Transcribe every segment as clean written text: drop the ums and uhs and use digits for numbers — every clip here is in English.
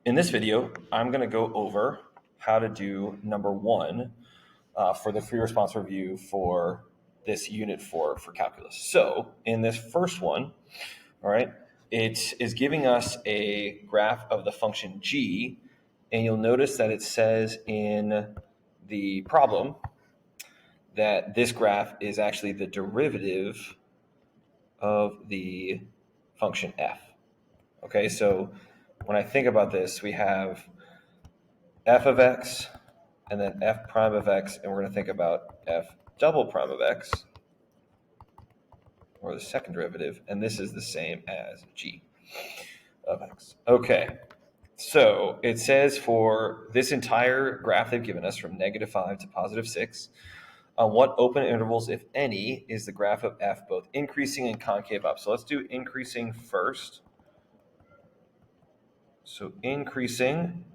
In this video, I'm going to go over how to do number one for the free response review for this unit for calculus. So in this first one, all right, it is giving us a graph of the function g, and you'll notice that it says in the problem that this graph is actually the derivative of the function f. Okay, so when I think about this, we have f of x and then f prime of x, and we're going to think about f double prime of x, or the second derivative, and this is the same as g of x. Okay, so it says for this entire graph they've given us from -5 to +6, on what open intervals, if any, is the graph of f both increasing and concave up? So let's do increasing first. So increasing,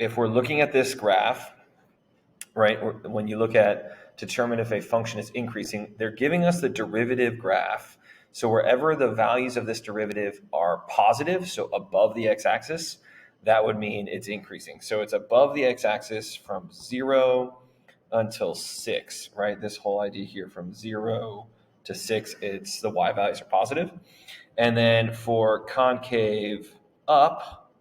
if we're looking at this graph, right, when you look at determine if a function is increasing, they're giving us the derivative graph. So wherever the values of this derivative are positive, so above the x-axis, that would mean it's increasing. So it's above the x-axis from 0 until 6, right? This whole idea here from 0 to 6, it's the y values are positive. And then for concave up,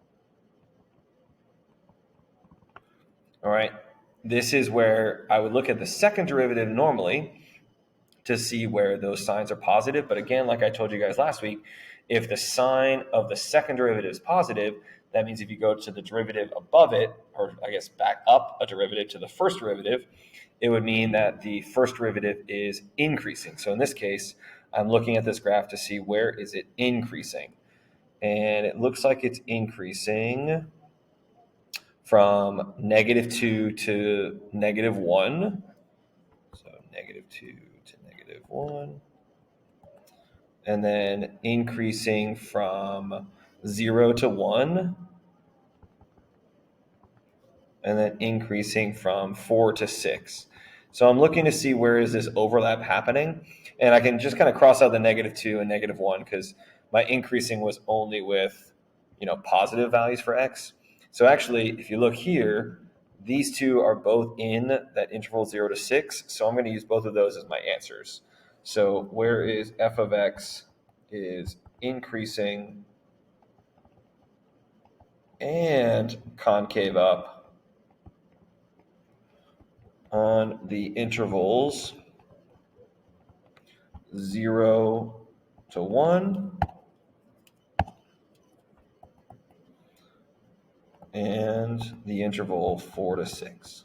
all right, this is where I would look at the second derivative normally to see where those signs are positive. But again, like I told you guys last week, if the sign of the second derivative is positive, that means if you go to the derivative above it, or I guess back up a derivative to the first derivative, it would mean that the first derivative is increasing. So in this case, I'm looking at this graph to see where is it increasing. And it looks like it's increasing from -2 to -1. So -2 to -1. And then increasing from 0 to 1. And then increasing from 4 to 6. So I'm looking to see where is this overlap happening. And I can just kind of cross out the -2 and -1 because my increasing was only with, positive values for x. So actually, if you look here, these two are both in that interval 0 to 6. So I'm going to use both of those as my answers. So where is f of x is increasing and concave up on the intervals 0 to 1 and the interval 4 to 6.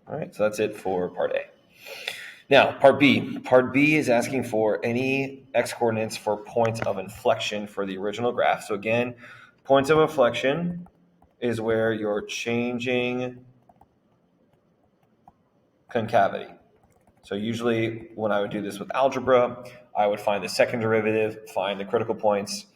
All right, so that's it for part A. Now, part B. Part B is asking for any x-coordinates for points of inflection for the original graph. So again, points of inflection is where you're changing concavity. So usually when I would do this with algebra, I would find the second derivative, find the critical points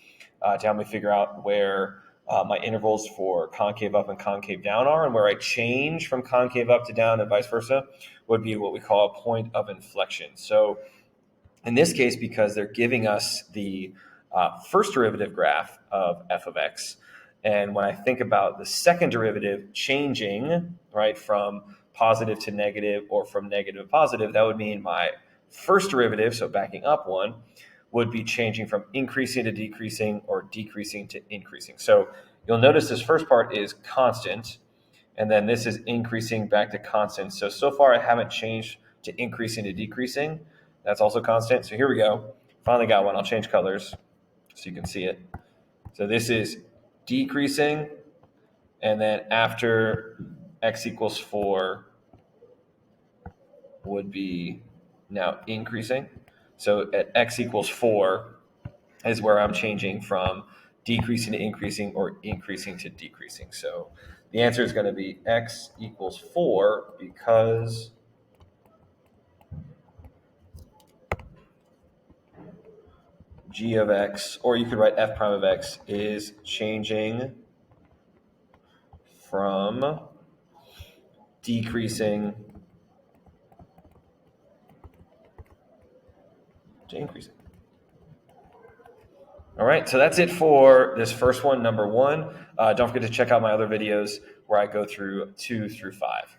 to help me figure out where my intervals for concave up and concave down are, and where I change from concave up to down and vice versa would be what we call a point of inflection. So in this case, because they're giving us the first derivative graph of f of x, and when I think about the second derivative changing, right, from positive to negative or from negative to positive, that would mean my first derivative, so backing up one, would be changing from increasing to decreasing or decreasing to increasing. So you'll notice this first part is constant, and then this is increasing back to constant. So far I haven't changed to increasing to decreasing. That's also constant. So here we go. Finally got one. I'll change colors so you can see it. So this is decreasing, and then after x equals 4 would be now increasing. So at x equals 4 is where I'm changing from decreasing to increasing or increasing to decreasing. So the answer is going to be x equals 4 because g of x, or you could write f prime of x, is changing from decreasing to increasing. All right, so that's it for this first one, number one. Don't forget to check out my other videos where I go through 2 through 5.